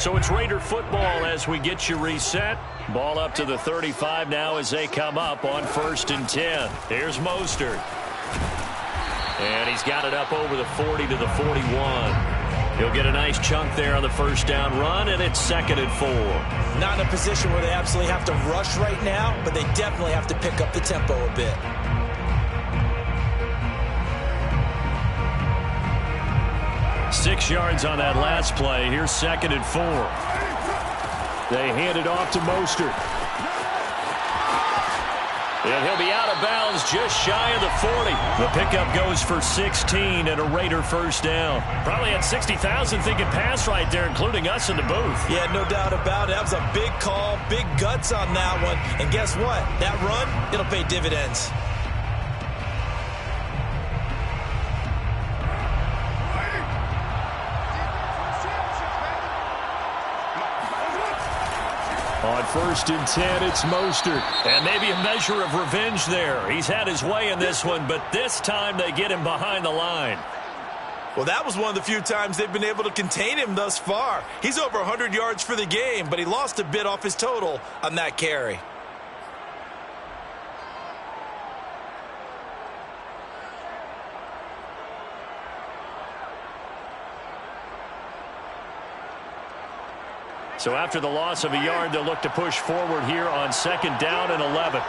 S3: So it's Raider football as we get you reset. Ball up to the 35 now as they come up on 1st and 10. Here's Mostert. And he's got it up over the 40 to the 41. He'll get a nice chunk there on the 1st down run, and it's 2nd and 4.
S6: Not in a position where they absolutely have to rush right now, but they definitely have to pick up the tempo a bit.
S3: Six yards on that last play. Here's 2nd and 4.
S1: They hand it off to Mostert.
S3: And he'll be out of bounds just shy of the 40. The pickup goes for 16 and a Raider 1st down. Probably had 60,000 thinking pass right there, including us in the booth.
S6: Yeah, no doubt about it. That was a big call, big guts on that one. And guess what? That run, it'll pay dividends.
S3: On
S1: 1st and 10, it's Mostert.
S3: And maybe a measure of revenge there. He's had his way in this one, but this time they get him behind the line.
S6: Well, that was one of the few times they've been able to contain him thus far. He's over 100 yards for the game, but he lost a bit off his total on that carry.
S3: So after the loss of a yard, they'll look to push forward here on 2nd down and 11.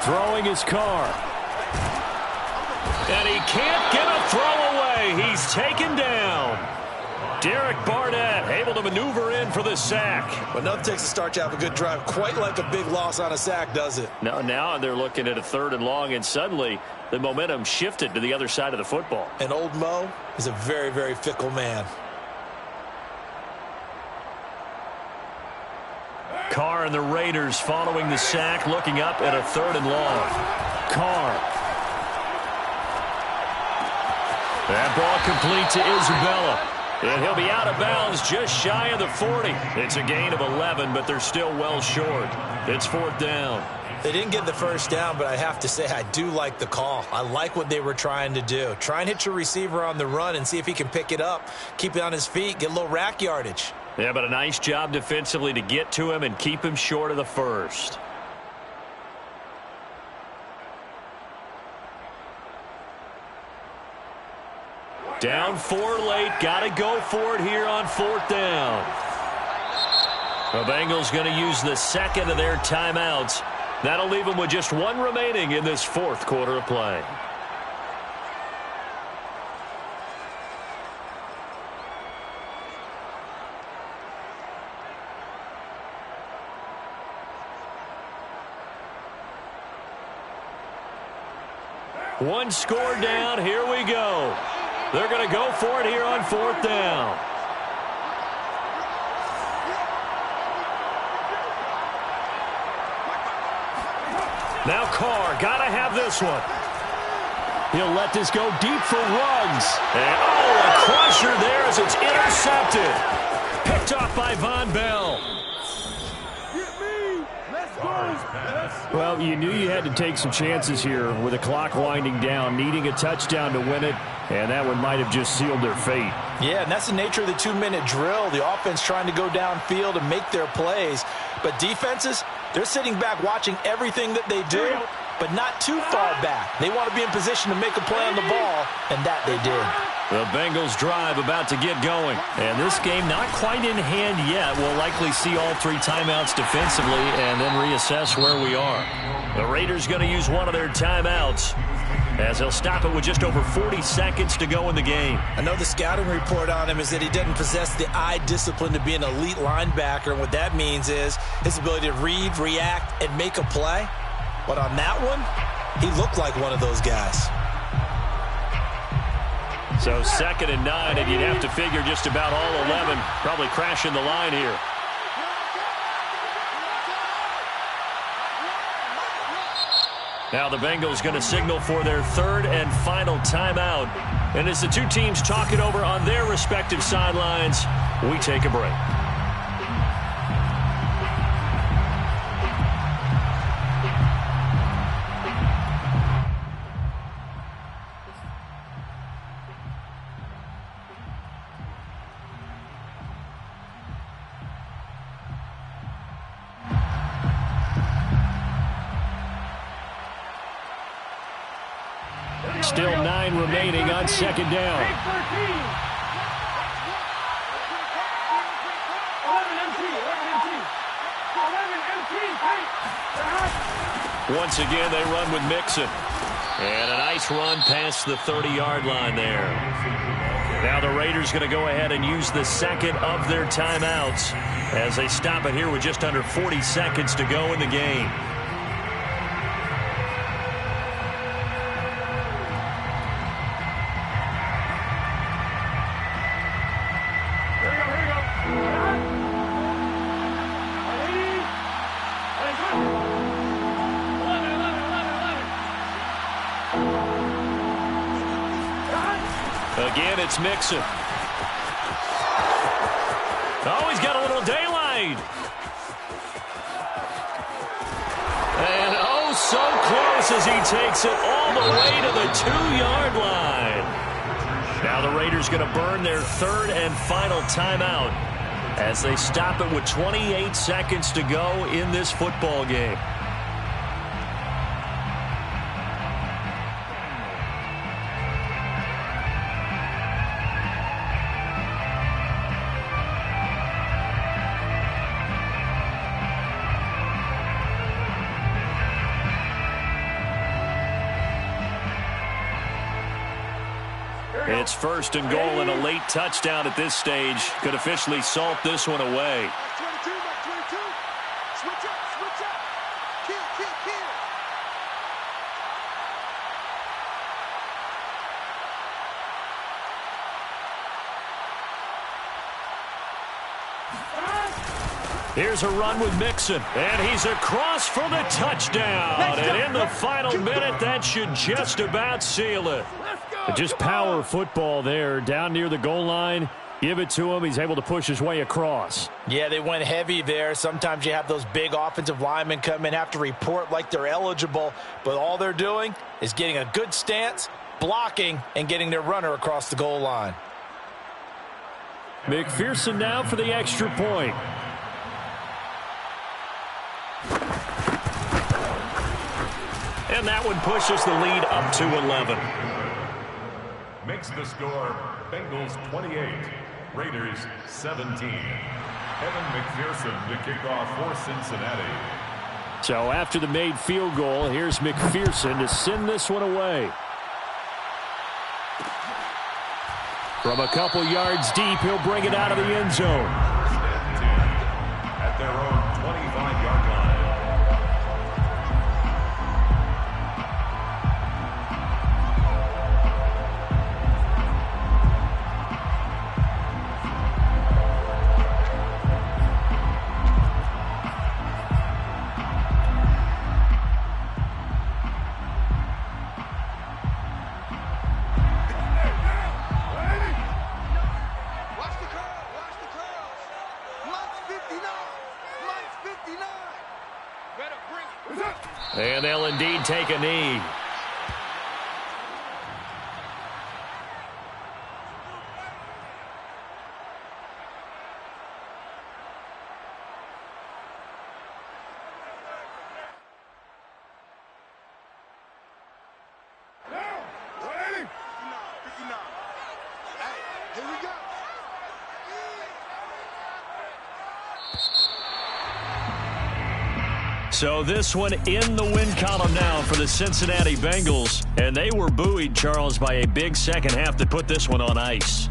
S1: Throwing his car.
S3: And he can't get a throw away. He's taken down. Derek Barnett able to maneuver in for the sack.
S6: But nothing takes a start to have a good drive quite like a big loss on a sack, does it?
S3: Now they're looking at a 3rd and long, and suddenly the momentum shifted to the other side of the football.
S6: And old Mo is a very, very fickle man.
S3: Carr and the Raiders following the sack, looking up at a 3rd and long.
S1: Carr.
S3: That ball complete to Isabella. And he'll be out of bounds just shy of the 40. It's a gain of 11, but they're still well short. It's 4th down.
S6: They didn't get the 1st down, but I have to say I do like the call. I like what they were trying to do. Try and hit your receiver on the run and see if he can pick it up. Keep it on his feet, get a little rack yardage.
S3: Yeah, but a nice job defensively to get to him and keep him short of the 1st. Down 4 late. Got to go for it here on 4th down. The Bengals going to use the 2nd of their timeouts. That'll leave them with just 1 remaining in this 4th quarter of play. One score down. Here we go. They're going to go for it here on 4th down. Now Carr, got to have this one.
S1: He'll let this go deep for Ruggs.
S3: And a crusher there as it's intercepted. Picked off by Von Bell.
S1: Well, you knew you had to take some chances here with the clock winding down, needing a touchdown to win it, and that one might have just sealed their fate.
S2: Yeah, and that's the nature of the 2-minute drill. The offense trying to go downfield and make their plays. But defenses, they're sitting back watching everything that they do, but not too far back. They want to be in position to make a play on the ball, and that they did.
S3: The Bengals drive about to get going.
S1: And this game not quite in hand yet. We'll likely see all 3 timeouts defensively and then reassess where we are.
S3: The Raiders going to use one of their timeouts as they'll stop it with just over 40 seconds to go in the game.
S6: I know the scouting report on him is that he doesn't possess the eye discipline to be an elite linebacker, and what that means is his ability to read, react, and make a play. But on that one, he looked like one of those guys.
S3: So 2nd and 9, and you'd have to figure just about all 11 probably crashing the line here. Now the Bengals going to signal for their 3rd and final timeout. And as the 2 teams talk it over on their respective sidelines, we take a break.
S1: Still 9 remaining on 2nd down.
S3: Once again, they run with Mixon. And a nice run past the 30-yard line there. Now the Raiders going to go ahead and use the 2nd of their timeouts as they stop it here with just under 40 seconds to go in the game. Again, it's Mixon. Oh, he's got a little daylight. And oh, so close as he takes it all the way to the 2-yard line. Now the Raiders going to burn their third and final timeout as they stop it with 28 seconds to go in this football game. It's first and goal, and a late touchdown at this stage could officially salt this one away.
S5: 22, 22. Switch up, switch up. Kill, kill, kill.
S3: Here's a run with Mixon, and he's across for the touchdown. And in the final minute, that should just about seal it.
S1: Just power football there, down near the goal line. Give it to him. He's able to push his way across.
S2: Yeah, they went heavy there. Sometimes you have those big offensive linemen come in, have to report like they're eligible, but all they're doing is getting a good stance, blocking, and getting their runner across the goal line.
S1: McPherson now for the extra point.
S3: And that one pushes the lead up to 11.
S4: Makes the score Bengals 28, Raiders 17. Evan McPherson to kick off for Cincinnati.
S1: So after the made field goal, here's McPherson to send this one away. From a couple yards deep, he'll bring it out of the end zone.
S4: First and 10 at their own 25-yard line.
S3: And they'll indeed take a knee. So this one in the win column now for the Cincinnati Bengals. And they were buoyed, Charles, by a big second half that put this one on ice.